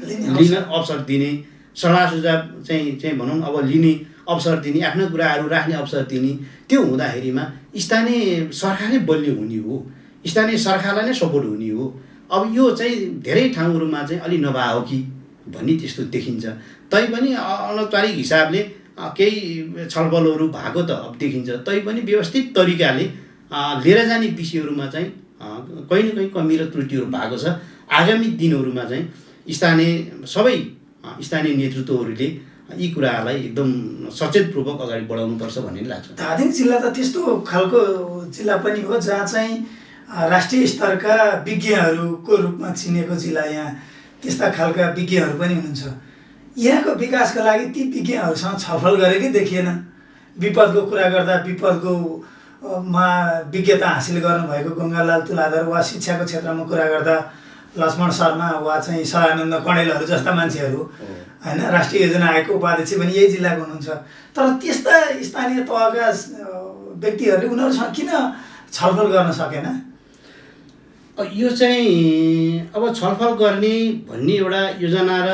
लिन अवसर दिने, सल्लाह सुझाव चाहिँ भनौँ अब लिने अवसर दिने, आफ्ना कुराहरू राख्ने अवसर दिने। त्यो हुँदाखेरिमा स्थानीय सरकारै बलियो हुने हो, स्थानीय सरकारलाई नै सपोर्ट हुने हो। अब यो चाहिँ धेरै ठाउँहरूमा चाहिँ अलि नभए हो कि भन्ने त्यस्तो देखिन्छ। तैपनि अनौपचारिक हिसाबले केही छलफलहरू भएको त अब देखिन्छ, तैपनि व्यवस्थित तरिकाले लिएर जाने विषयहरूमा चाहिँ कहीँ न कहीँ कमी र त्रुटिहरू भएको छ। आगामी दिनहरूमा चाहिँ सबै स्थानीय नेतृत्वहरूले यी कुराहरूलाई एकदम सचेतपूर्वक अगाडि बढाउनुपर्छ भन्ने लाग्छ। धादिङ जिल्ला त त्यस्तो खालको जिल्ला पनि हो जहाँ चाहिँ राष्ट्रिय स्तरका विज्ञहरूको रूपमा चिनेको जिल्ला। यहाँ त्यस्ता खालका विज्ञहरू पनि हुनुहुन्छ। यहाँको विकासका लागि ती विज्ञहरूसँग छलफल गरेकै देखिएन। विपदको कुरा गर्दा विपदको मा विज्ञता हासिल गर्नुभएको गङ्गालाल तुलाधर, वा शिक्षाको क्षेत्रमा कुरा गर्दा लक्ष्मण शर्मा वा चाहिँ सदानन्द कणेलहरू जस्ता मान्छेहरू हैन, राष्ट्रिय योजना आयोगको उपाध्यक्ष पनि यही जिल्लाको हुनुहुन्छ। तर त्यस्ता स्थानीय तहका व्यक्तिहरूले उनीहरूसँग किन छलफल गर्न सकेन? यो चाहिँ अब छलफल गर्ने भन्ने एउटा योजना र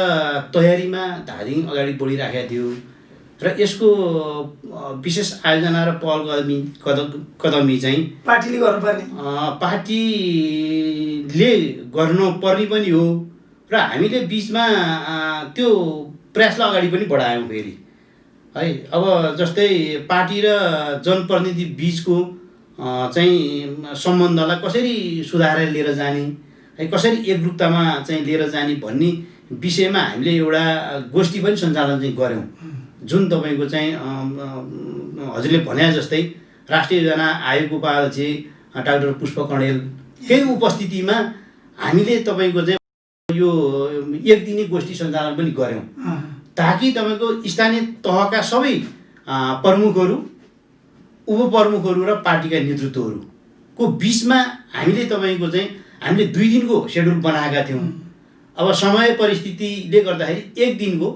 तयारीमा धादिङ अगाडि बढिराखेको थियो र यसको विशेष आयोजना र पहलकदमी चाहिँ पार्टीले गर्नुपर्ने, पार्टीले गर्नुपर्ने पनि हो र हामीले बिचमा त्यो प्रयासलाई अगाडि पनि बढायौँ फेरि है। अब जस्तै पार्टी र जनप्रतिनिधि बिचको चाहिँ सम्बन्धलाई कसरी सुधारेर लिएर जाने है, कसरी एकरूपतामा चाहिँ लिएर जाने भन्ने विषयमा हामीले एउटा गोष्ठी पनि सञ्चालन चाहिँ गऱ्यौँ, जुन तपाईँको चाहिँ हजुरले भने जस्तै राष्ट्रिय योजना आयोगको उपाध्यक्ष डाक्टर पुष्प कणेलकै उपस्थितिमा हामीले तपाईँको चाहिँ यो एक दिने गोष्ठी सञ्चालन पनि गऱ्यौँ, ताकि तपाईँको स्थानीय तहका सबै प्रमुखहरू, उपप्रमुखहरू र पार्टीका नेतृत्वहरूको बिचमा हामीले तपाईँको चाहिँ हामीले 2 दिनको सेड्युल बनाएका थियौँ। अब समय परिस्थितिले गर्दाखेरि 1 दिनको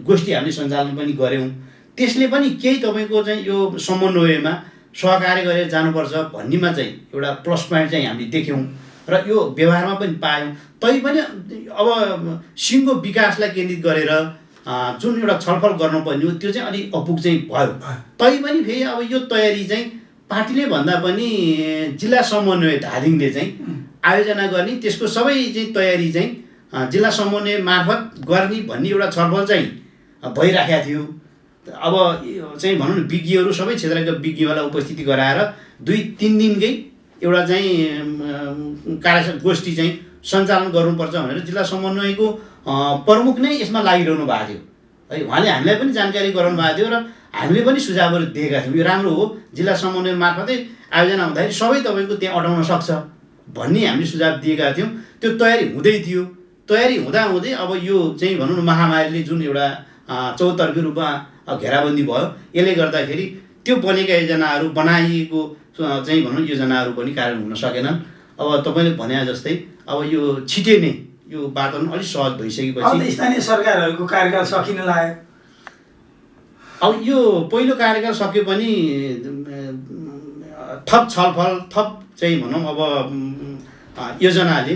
गोष्ठी हामीले सञ्चालन पनि गऱ्यौँ। त्यसले पनि केही तपाईँको चाहिँ यो समन्वयमा सहकार्य गरेर जानुपर्छ भन्नेमा चाहिँ एउटा प्लस पोइन्ट चाहिँ हामीले देख्यौँ र यो व्यवहारमा पनि पायौँ। तैपनि अब सिङ्गो विकासलाई केन्द्रित गरेर जुन एउटा छलफल गर्नुपर्ने हो त्यो चाहिँ अलिक अपुग चाहिँ भयो। तैपनि फेरि अब यो तयारी चाहिँ पार्टीले भन्दा पनि जिल्ला समन्वय धादिङले चाहिँ आयोजना गर्ने, त्यसको सबै चाहिँ तयारी चाहिँ जिल्ला समन्वय मार्फत गर्ने भन्ने एउटा छलफल चाहिँ भइराखेको थियो। अब चाहिँ भनौँ न विज्ञहरू सबै क्षेत्रका विज्ञहरूलाई उपस्थिति गराएर 2-3 दिनकै एउटा चाहिँ कार्यगोष्ठी चाहिँ सञ्चालन गर्नुपर्छ भनेर जिल्ला समन्वयको प्रमुख नै यसमा लागिरहनु भएको थियो है। उहाँले हामीलाई पनि जानकारी गराउनु भएको थियो र हामीले पनि सुझावहरू दिएका थियौँ। यो राम्रो हो, जिल्ला समन्वय मार्फतै आयोजना हुँदाखेरि सबै तपाईँको त्यहाँ अटाउन सक्छ भन्ने हामीले सुझाव दिएका थियौँ। त्यो तयारी हुँदै थियो। तयारी हुँदाहुँदै अब यो चाहिँ भनौँ न महामारीले जुन एउटा चौतर्फी रूपमा घेराबन्दी भयो, यसले गर्दाखेरि त्यो बनेका योजनाहरू, बनाइएको चाहिँ भनौँ योजनाहरू पनि कार्यान्वयन हुन सकेनन्। अब तपाईँले भने जस्तै अब यो छिटै नै यो वातावरण अलिक सहज भइसकेपछि स्थानीय सरकारहरूको कार्यकाल सकिन लाग्यो। अब यो पहिलो कार्यकाल सक्यो पनि थप छलफल, थप चाहिँ भनौँ अब योजनाले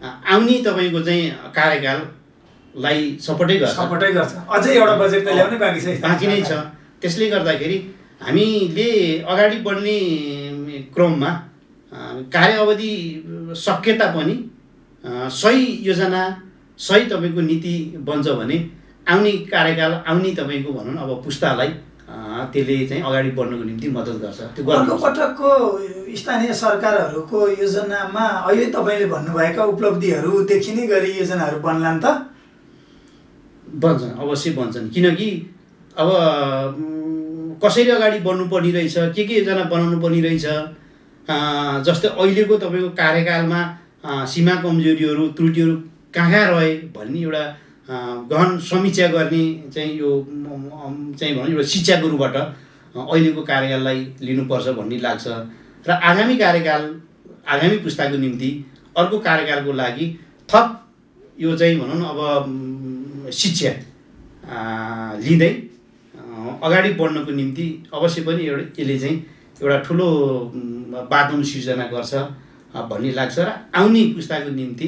आउने तपाईँको चाहिँ कार्यकाललाई सपोर्टै गर्छ। अझै एउटा बजेट त ल्याउनै बाँकी नै छ। त्यसले गर्दाखेरि हामीले अगाडि बढ्ने क्रममा कार्य अवधि सकिए तापनि सही योजना, सही तपाईँको नीति बन्छ भने आउने कार्यकाल, आउने तपाईँको भनौँ न अब पुस्तालाई त्यसले चाहिँ अगाडि बढ्नको निम्ति मद्दत गर्छ। त्यो अर्को पटकको स्थानीय सरकारहरूको योजनामा अहिले तपाईँले भन्नुभएका उपलब्धिहरू देखिने गरी योजनाहरू बन्लान् त? बन्छन्, अवश्य बन्छन्। किनकि अब कसरी अगाडि बढ्नु पर्ने रहेछ, के योजना बनाउनु पर्ने रहेछ। जस्तै अहिलेको तपाईँको कार्यकालमा सीमा कमजोरीहरू, त्रुटिहरू कहाँ रहे भन्ने एउटा गहन समीक्षा गर्ने चाहिँ यो चाहिँ भनौँ एउटा शिक्षाको रूपबाट अहिलेको कार्यकाललाई लिनुपर्छ भन्ने लाग्छ। र आगामी कार्यकाल, आगामी पुस्ताको निम्ति अर्को कार्यकालको लागि थप यो चाहिँ भनौँ न अब शिक्षा लिँदै अगाडि बढ्नको निम्ति अवश्य पनि यसले चाहिँ एउटा ठुलो वातावरण सिर्जना गर्छ भन्ने लाग्छ र आउने पुस्ताको निम्ति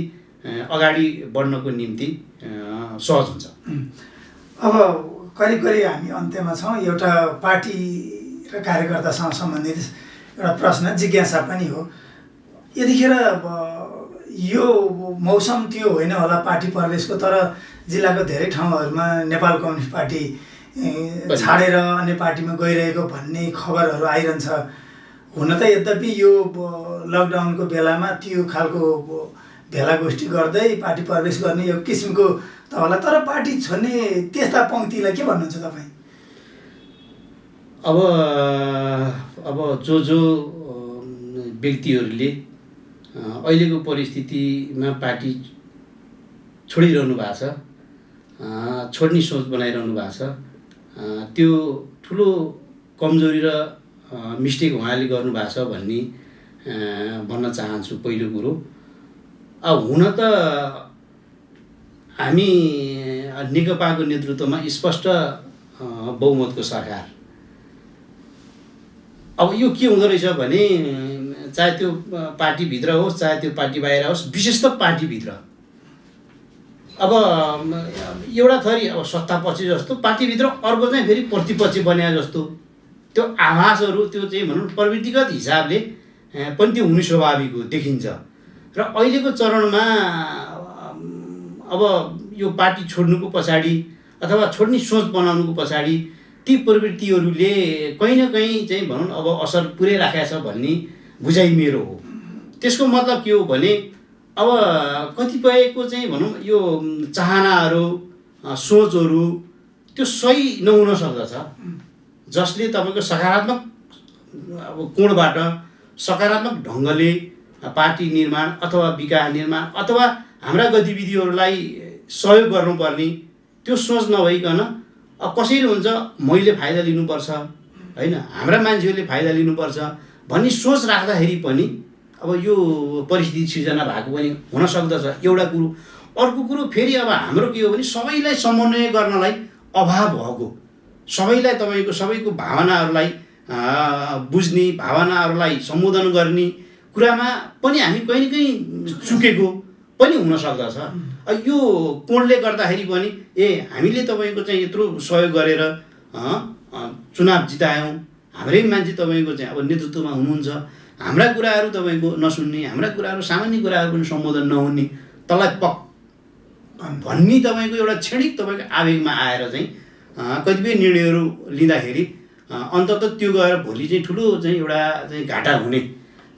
अगाडि बढ्नको निम्ति सहज हुन्छ। अब करिब हामी अन्त्यमा छौँ। एउटा पार्टी र कार्यकर्तासँग सम्बन्धित एउटा प्रश्न, जिज्ञासा पनि हो। यतिखेर यो मौसम त्यो होइन होला पार्टी प्रवेशको, तर जिल्लाको धेरै ठाउँहरूमा नेपाल कम्युनिस्ट पार्टी छाडेर अन्य पार्टीमा गइरहेको भन्ने खबरहरू आइरहन्छ। हुन त यद्यपि यो लकडाउनको बेलामा त्यो खालको भेलागोष्ठी गर्दै पार्टी प्रवेश गर्ने यो किसिमको त होला, तर पार्टी छोड्ने त्यस्ता पङ्क्तिलाई के भन्नुहुन्छ तपाईँ? अब जो व्यक्तिहरूले अहिलेको परिस्थितिमा पार्टी छोडिरहनु भएको छ, छोड्ने सोच बनाइरहनु भएको छ, त्यो ठुलो कमजोरी र मिस्टेक उहाँले गर्नुभएको छ भन्ने भन्न चाहन्छु। पहिलो कुरो, अब हुन त हामी नेकपाको नेतृत्वमा स्पष्ट बहुमतको सरकार। अब यो के हुँदो रहेछ भने चाहे त्यो पार्टीभित्र होस्, चाहे त्यो पार्टी बाहिर होस्, विशेष त पार्टीभित्र अब एउटा थरी अब सत्तापक्ष जस्तो, पार्टीभित्र अर्को चाहिँ फेरि प्रतिपक्ष बन्या जस्तो त्यो आभासहरू, त्यो चाहिँ भनौँ प्रवृत्तिगत हिसाबले पनि त्यो हुनु स्वाभाविक हो, देखिन्छ। र अहिलेको चरणमा अब यो पार्टी छोड्नुको पछाडि अथवा छोड्ने सोच बनाउनुको पछाडि ती प्रवृत्तिहरूले कहीँ न कहीँ चाहिँ भनौँ अब असर पुर्याइराखेको छ भन्ने बुझाइ मेरो हो। त्यसको मतलब के हो भने अब कतिपयको चाहिँ भनौँ यो चाहनाहरू, सोचहरू त्यो सही नहुन सक्दछ, जसले तपाईँको सकारात्मक अब कोणबाट सकारात्मक ढङ्गले पार्टी निर्माण अथवा विकास निर्माण अथवा हाम्रा गतिविधिहरूलाई सहयोग गर्नुपर्ने त्यो त्यो सोच नभइकन कसरी हुन्छ मैले फाइदा लिनुपर्छ होइन, हाम्रा मान्छेहरूले फाइदा लिनुपर्छ भन्ने सोच राख्दाखेरि पनि अब यो परिस्थिति सिर्जना भएको पनि हुन सक्दछ एउटा कुरो। अर्को कुरो फेरि अब हाम्रो के हो भने सबैलाई समन्वय गर्नलाई अभाव भएको, सबैलाई तपाईँको सबैको भावनाहरूलाई बुझ्ने, भावनाहरूलाई सम्बोधन गर्ने कुरामा पनि हामी कहीँ न कहीँ चुकेको पनि हुन सक्दछ। यो कोणले गर्दाखेरि पनि हामीले तपाईँको चाहिँ यत्रो सहयोग गरेर चुनाव जितायौँ, हाम्रै मान्छे तपाईँको चाहिँ अब नेतृत्वमा हुनुहुन्छ, हाम्रा कुराहरू तपाईँको नसुन्ने, हाम्रा कुराहरू सामान्य कुराहरू पनि सम्बोधन नहुने, तँलाई पक भन्ने तपाईँको एउटा क्षणिक तपाईँको आवेगमा आएर चाहिँ कतिपय निर्णयहरू लिँदाखेरि अन्ततः त्यो गएर भोलि चाहिँ ठुलो चाहिँ एउटा चाहिँ घाटा हुने,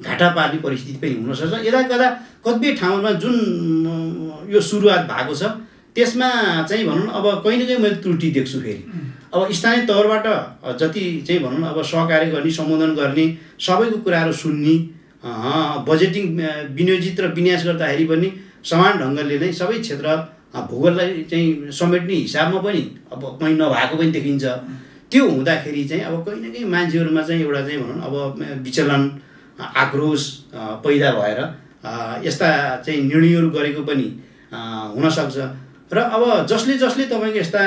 घाटा पार्ने परिस्थिति पनि हुनसक्छ। यता कता कतिपय ठाउँमा जुन यो सुरुवात भएको छ त्यसमा चाहिँ भनौँ अब कहीँ न कहीँ मैले त्रुटि देख्छु। फेरि अब स्थानीय तौरबाट जति चाहिँ भनौँ अब सहकार्य गर्ने, सम्बोधन गर्ने, सबैको कुराहरू सुन्ने, बजेटिङ विनियोजित र विन्यास गर्दाखेरि पनि समान ढङ्गले नै सबै क्षेत्र भूगोललाई चाहिँ समेट्ने हिसाबमा पनि अब कहीँ नभएको पनि देखिन्छ। त्यो हुँदाखेरि चाहिँ अब कहीँ न कहीँ मान्छेहरूमा चाहिँ एउटा चाहिँ भनौँ अब विचलन, आक्रोश पैदा भएर यस्ता चाहिँ निर्णयहरू गरेको पनि हुनसक्छ। र अब जसले जसले तपाईँको यस्ता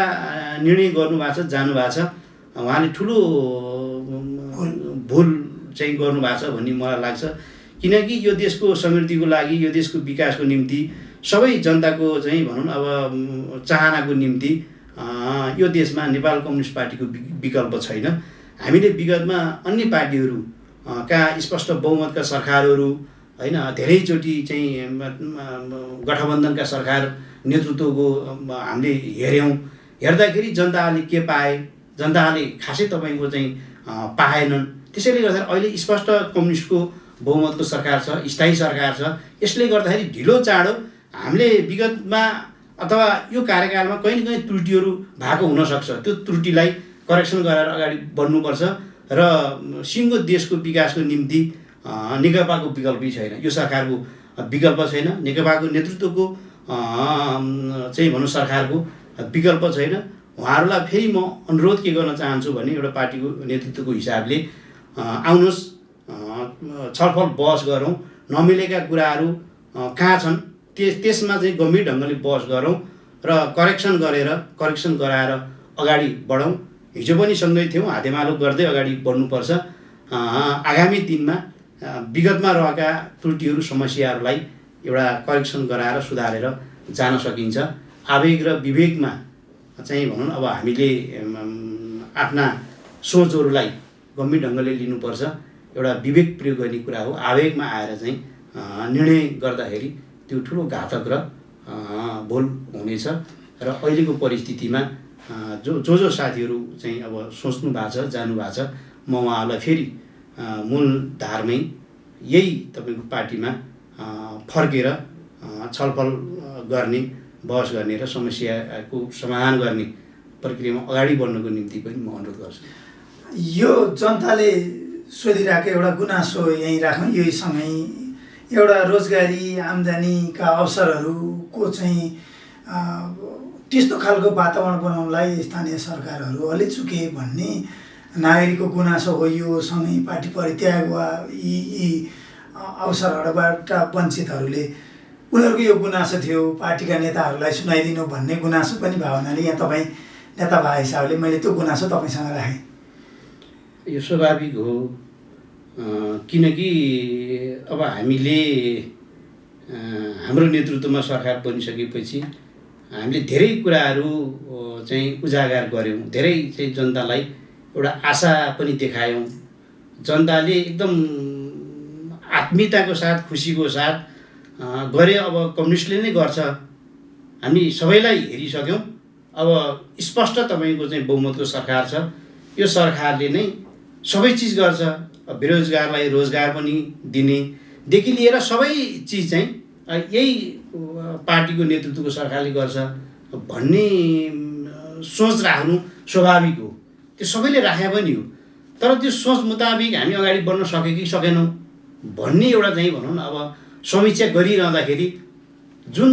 निर्णय गर्नुभएको छ, जानुभएको छ, उहाँले ठुलो भुल चाहिँ गर्नुभएको छ भन्ने मलाई लाग्छ। किनकि यो देशको समृद्धिको लागि, यो देशको विकासको निम्ति, सबै जनताको चाहिँ भनौँ अब चाहनाको निम्ति यो देशमा नेपाल कम्युनिस्ट पार्टीको विकल्प छैन। हामीले विगतमा अन्य पार्टीहरू का स्पष्ट बहुमतका सरकारहरू होइन, धेरैचोटि चाहिँ गठबन्धनका सरकार नेतृत्वको हामीले हेऱ्यौँ। हेर्दाखेरि जनताले के पाए, जनताले खासै तपाईँको चाहिँ पाएनन्। त्यसैले गर्दा अहिले स्पष्ट कम्युनिस्टको बहुमतको सरकार छ, स्थायी सरकार छ। यसले गर्दाखेरि ढिलो चाँडो हामीले विगतमा अथवा यो कार्यकालमा कहीँ न कहीँ त्रुटिहरू भएको हुनसक्छ। त्यो त्रुटिलाई करेक्सन गरेर अगाडि बढ्नुपर्छ र सिङ्गो देशको विकासको निम्ति नेकपाको विकल्पै छैन, यो सरकारको विकल्प छैन, नेकपाको नेतृत्वको चाहिँ भनौँ सरकारको विकल्प छैन। उहाँहरूलाई फेरि म अनुरोध के गर्न चाहन्छु भने एउटा पार्टीको नेतृत्वको हिसाबले आउनुहोस्, छलफल बहस गरौँ, नमिलेका कुराहरू कहाँ छन् त्यसमा चाहिँ गम्भीर ढङ्गले बहस गरौँ र करेक्सन गराएर अगाडि बढौँ। हिजो पनि सँगै थियौँ, हातेमालो गर्दै अगाडि बढ्नुपर्छ। आगामी दिनमा विगतमा रहेका त्रुटिहरू, समस्याहरूलाई एउटा करेक्सन गराएर सुधारेर जान सकिन्छ। आवेग र विवेकमा चाहिँ भनौँ अब हामीले आफ्ना सोचहरूलाई गम्भीर ढङ्गले लिनुपर्छ। एउटा विवेक प्रयोग गर्ने कुरा हो। आवेगमा आएर चाहिँ निर्णय गर्दाखेरि त्यो ठुलो घातक र भुल हुनेछ। र अहिलेको परिस्थितिमा जो साथीहरू चाहिँ अब सोच्नु भएको छ, जानु भएको छ, म उहाँहरूलाई फेरि मूल धारमै यही तपाईँको पार्टीमा फर्केर छलफल गर्ने, बहस गर्ने र समस्याको समाधान गर्ने प्रक्रियामा अगाडि बढ्नको निम्ति पनि म अनुरोध गर्छु। यो जनताले सोधिरहेको एउटा गुनासो यहीँ राखौँ। यही सँगै एउटा रोजगारी आम्दानीका अवसरहरूको चाहिँ त्यस्तो खालको वातावरण बनाउनलाई स्थानीय सरकारहरू अलि चुके भन्ने नागरिकको गुनासो हो। यो सँगै पार्टी परित्याग वा यी अवसरहरूबाट वञ्चितहरूले उनीहरूको यो गुनासो थियो, पार्टीका नेताहरूलाई सुनाइदिनु भन्ने गुनासो पनि भावनाले यहाँ तपाईँ नेता भए हिसाबले मैले त्यो गुनासो तपाईँसँग राखेँ। यो स्वाभाविक हो, किनकि अब हामीले हाम्रो नेतृत्वमा सरकार बनिसकेपछि हामीले धेरै कुराहरू चाहिँ उजागर गऱ्यौँ, धेरै चाहिँ जनतालाई एउटा आशा पनि देखायौँ। जनताले एकदम आत्मीयताको साथ, खुसीको साथ गरे। अब कम्युनिस्टले नै गर्छ, हामी सबैलाई हेरिसक्यौँ। अब स्पष्ट तपाईँको चाहिँ बहुमतको सरकार छ, यो सरकारले नै सबै चिज गर्छ। बेरोजगारलाई रोजगार पनि दिनेदेखि लिएर सबै चिज चाहिँ यही पार्टीको नेतृत्वको सरकारले गर्छ भन्ने सोच राख्नु स्वाभाविक हो। त्यो सबैले राखे पनि हो। तर त्यो सोच मुताबिक हामी अगाडि बढ्न सके कि सकेनौँ भन्ने एउटा चाहिँ भनौँ न अब समीक्षा गरिरहँदाखेरि जुन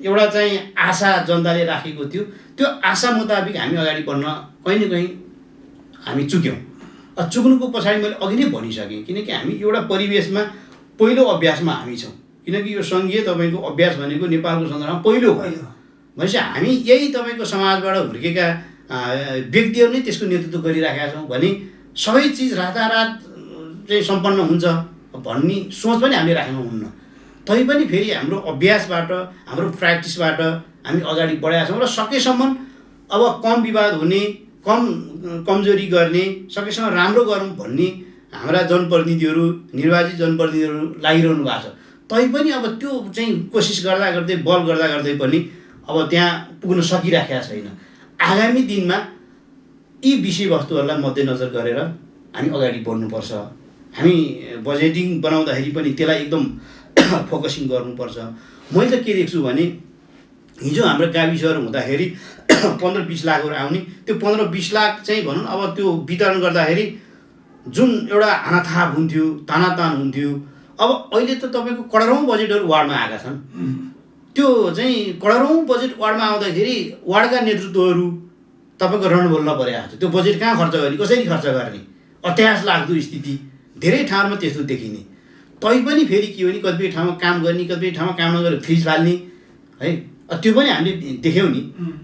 एउटा चाहिँ आशा जनताले राखेको थियो, त्यो आशा मुताबिक हामी अगाडि बढ्न कहीँ न कहीँ हामी चुक्यौँ। चुक्नुको पछाडि मैले अघि नै भनिसकेँ, किनकि हामी एउटा परिवेशमा पहिलो अभ्यासमा हामी छौँ। किनकि यो सङ्घीय तपाईँको अभ्यास भनेको नेपालको सन्दर्भमा पहिलो भनेपछि हामी यही तपाईँको समाजबाट हुर्केका व्यक्तिहरू नै त्यसको नेतृत्व गरिराखेका छौँ भने सबै चिज रातारात चाहिँ सम्पन्न हुन्छ भन्ने सोच पनि हामीले राख्नु हुन्न। तैपनि फेरि हाम्रो अभ्यासबाट, हाम्रो प्र्याक्टिसबाट हामी अगाडि बढेका छौँ र सकेसम्म अब कम विवाद हुने, कम कमजोरी गर्ने, सकेसम्म राम्रो गरौँ भन्ने हाम्रा जनप्रतिनिधिहरू, निर्वाचित जनप्रतिनिधिहरू लागिरहनु भएको छ। तैपनि अब त्यो चाहिँ कोसिस गर्दा गर्दै, बल गर्दा गर्दै पनि अब त्यहाँ पुग्न सकिराखेका छैन। आगामी दिनमा यी विषयवस्तुहरूलाई मध्यनजर गरेर हामी अगाडि बढ्नुपर्छ। हामी बजेटिङ बनाउँदाखेरि पनि त्यसलाई एकदम फोकसिङ गर्नुपर्छ। मैले त के देख्छु भने हिजो हाम्रो गाविसहरू हुँदाखेरि 15-20 लाखहरू आउने, त्यो 15-20 लाख चाहिँ भनौँ अब त्यो वितरण गर्दाखेरि जुन एउटा हानाथाप हुन्थ्यो, तानातान हुन्थ्यो, अब अहिले त तपाईँको करोडौँ बजेटहरू वार्डमा आएका छन्। त्यो चाहिँ करोडौँ बजेट वार्डमा आउँदाखेरि वार्डका नेतृत्वहरू तपाईँको रणभोल्न परिरहेको छ। त्यो बजेट कहाँ खर्च गर्ने, कसरी खर्च गर्ने, अत्यास लाग्दो स्थिति धेरै ठाउँमा त्यस्तो देखिने। तैपनि फेरि के भने कतिपय ठाउँमा काम गर्ने, कतिपय ठाउँमा काम नगरेर फ्रिज फाल्ने है, त्यो पनि हामीले देख्यौँ नि।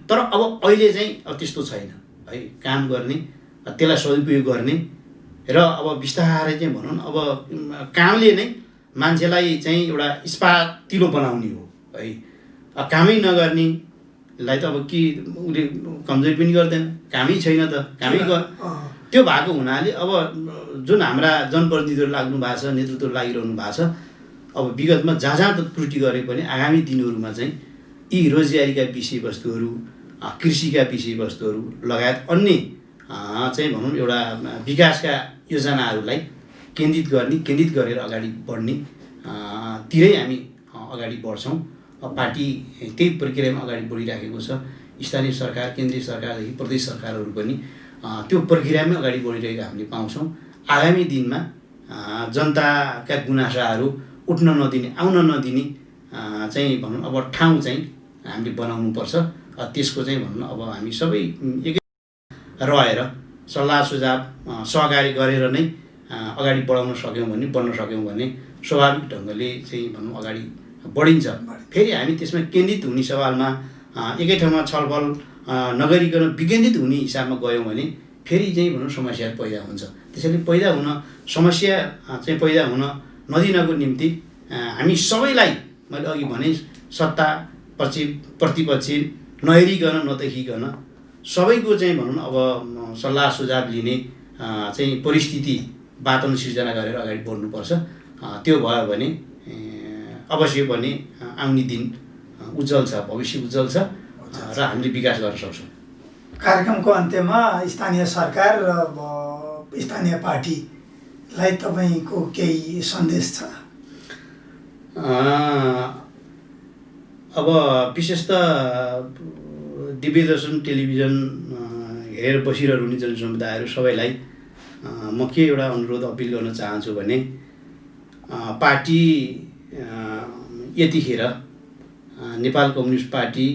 तर अब अहिले चाहिँ अब त्यस्तो छैन है, काम गर्ने, त्यसलाई सदुपयोग गर्ने र अब बिस्तारै चाहिँ भनौँ अब कामले नै मान्छेलाई चाहिँ एउटा इस्पातिलो बनाउने हो है। कामै नगर्नेलाई त अब के उसले कमजोरी पनि गर्दैन, कामै छैन त कामै त्यो भएको हुनाले अब जुन हाम्रा जनप्रतिनिधिहरू लाग्नु भएको छ, नेतृत्व लागिरहनु भएको छ, अब विगतमा जहाँ जहाँ त्रुटि गरे पनि आगामी दिनहरूमा चाहिँ यी रोजगारीका विषयवस्तुहरू, कृषिका विषयवस्तुहरू लगायत अन्य चाहिँ भनौँ एउटा विकासका योजनाहरूलाई केन्द्रित गरेर अगाडि बढ्ने तिरै हामी अगाडि बढ्छौँ। पार्टी त्यही प्रक्रियामा अगाडि बढिराखेको छ। स्थानीय सरकार, केन्द्रीय सरकारदेखि प्रदेश सरकारहरू पनि त्यो प्रक्रियामै अगाडि बढिरहेको हामीले पाउँछौँ। आगामी दिनमा जनताका गुनासाहरू उठ्न नदिने, आउन नदिने चाहिँ भनौँ अब ठाउँ चाहिँ हामीले बनाउनुपर्छ। त्यसको चाहिँ भनौँ अब हामी सबै एकै रहेर सल्लाह सुझाव सहकारी गरेर नै अगाडि बढाउन सक्यौँ भने, बढ्न सक्यौँ भने स्वाभाविक ढङ्गले चाहिँ भनौँ अगाडि बढिन्छ। फेरि हामी त्यसमा केन्द्रित हुने सवालमा एकै ठाउँमा छलफल नगरिकन विकेन्द्रित हुने हिसाबमा गयौँ भने फेरि चाहिँ भनौँ समस्या पैदा हुन्छ। त्यसैले समस्या चाहिँ पैदा हुन नदिनको निम्ति हामी सबैलाई मैले अघि भने सत्ता प्रतिपक्ष नहेरिकन नदेखिकन सबैको चाहिँ भनौँ अब सल्लाह सुझाव लिने चाहिँ परिस्थिति वातावरण सिर्जना गरेर अगाडि बढ्नुपर्छ। त्यो भयो भने अवश्य पनि आउने दिन उज्जवल छ, भविष्य उज्जवल छ र हामीले विकास गर्न सक्छौँ। कार्यक्रमको अन्त्यमा स्थानीय सरकार र स्थानीय पार्टीलाई तपाईँको केही सन्देश छ? अब विशेष त दिव्यदर्शन टेलिभिजन हेरेर बसिरहनु हुने जनसमुदायहरू सबैलाई म के एउटा अनुरोध अपिल गर्न चाहन्छु भने पार्टी यतिखेर नेपाल कम्युनिस्ट पार्टी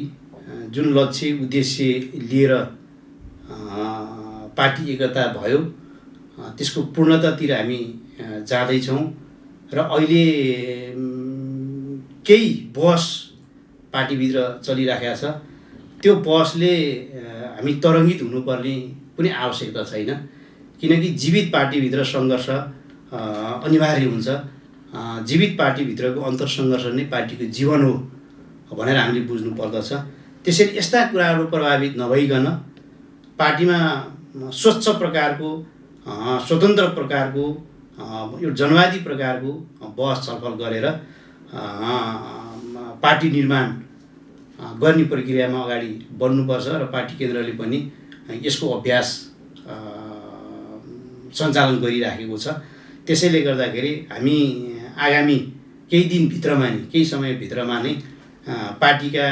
जुन लक्ष्य उद्देश्य लिएर पार्टी एकता भयो त्यसको पूर्णतातिर हामी जाँदैछौँ र अहिले केही बहस पार्टीभित्र चलिराखेको छ। त्यो बहसले हामी तरङ्गित हुनुपर्ने कुनै आवश्यकता छैन, किनकि जीवित पार्टीभित्र सङ्घर्ष अनिवार्य हुन्छ। जीवित पार्टीभित्रको अन्तरसङ्घर्ष नै पार्टीको जीवन हो भनेर हामीले बुझ्नु पर्दछ। त्यसैले यस्ता कुराहरू प्रभावित नभइकन पार्टीमा स्वच्छ प्रकारको, स्वतन्त्र प्रकारको, यो जनवादी प्रकारको बहस छलफल गरेर पार्टी निर्माण गर्ने प्रक्रियामा अगाडि बढ्नुपर्छ र पार्टी केन्द्रले पनि यसको अभ्यास सञ्चालन गरिराखेको छ। त्यसैले गर्दाखेरि हामी आगामी केही दिनभित्रमा नै, केही समयभित्रमा नै पार्टीका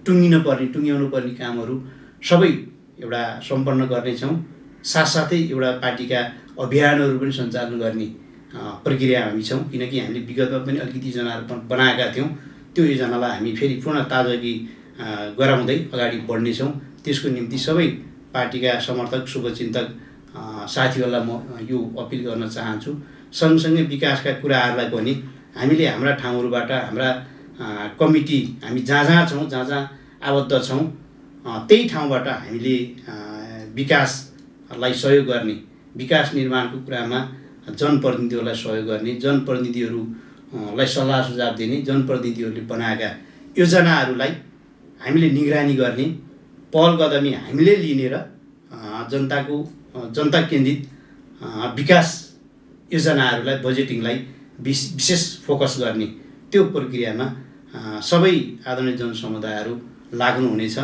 टुङ्ग्याउनु पर्ने कामहरू सबै एउटा सम्पन्न गर्नेछौँ। साथसाथै एउटा पार्टीका अभियानहरू पनि सञ्चालन गर्ने प्रक्रिया हामी छौँ, किनकि हामीले विगतमा पनि अलिकति योजनाहरू बनाएका थियौँ। त्यो योजनालाई हामी फेरि पूर्ण ताजगी गराउँदै अगाडि बढ्नेछौँ। त्यसको निम्ति सबै पार्टीका समर्थक शुभचिन्तक साथीहरूलाई म यो अपिल गर्न चाहन्छु। सँगसँगै विकासका कुराहरूलाई पनि हामीले हाम्रा ठाउँहरूबाट हाम्रा कमिटी हामी जहाँ जहाँ छौँ, जहाँ जहाँ आबद्ध छौँ, त्यही ठाउँबाट हामीले विकासलाई सहयोग गर्ने, विकास निर्माणको कुरामा जनप्रतिनिधिहरूलाई सहयोग गर्ने, जनप्रतिनिधिहरूलाई सल्लाह सुझाव दिने, जनप्रतिनिधिहरूले बनाएका योजनाहरूलाई हामीले निगरानी गर्ने, पहल कदमी हामीले लिने र जनता केन्द्रित विकास योजनाहरूलाई बजेटिङलाई विशेष फोकस गर्ने त्यो प्रक्रियामा सबै आदरणीय जनसमुदायहरू लाग्नुहुनेछ।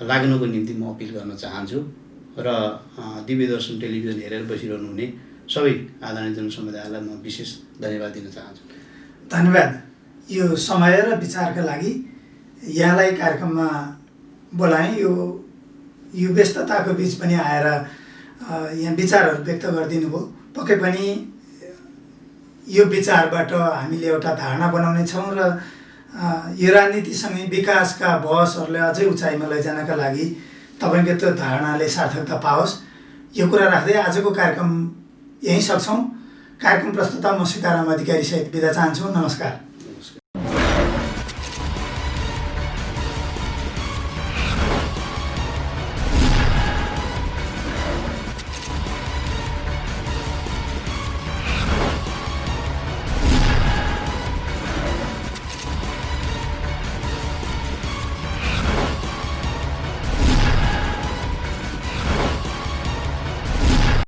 लाग्नुको निम्ति म अपिल गर्न चाहन्छु र दिव्य दर्शन टेलिभिजन हेरेर बसिरहनु हुने सबै आदरणीय जनसमुदायलाई म विशेष धन्यवाद दिन चाहन्छु। धन्यवाद। यो समय र विचारका लागि यहाँलाई कार्यक्रममा बोलाएँ। यो व्यस्तताको बिच पनि आएर यहाँ विचारहरू व्यक्त गरिदिनु भयो। पक्कै पनि यो विचारबाट हामीले एउटा धारणा बनाउने छौँ र यो राजनीतिसँगै विकासका बहसहरूलाई अझै उचाइमा लैजानका लागि तपाईँको त्यो धारणाले सार्थकता पाओस्। यो कुरा राख्दै आजको कार्यक्रम यहीँ सक्छौँ। कार्यक्रम प्रस्तुता म सीताराम अधिकारी सहित बिदा चाहन्छु। नमस्कार।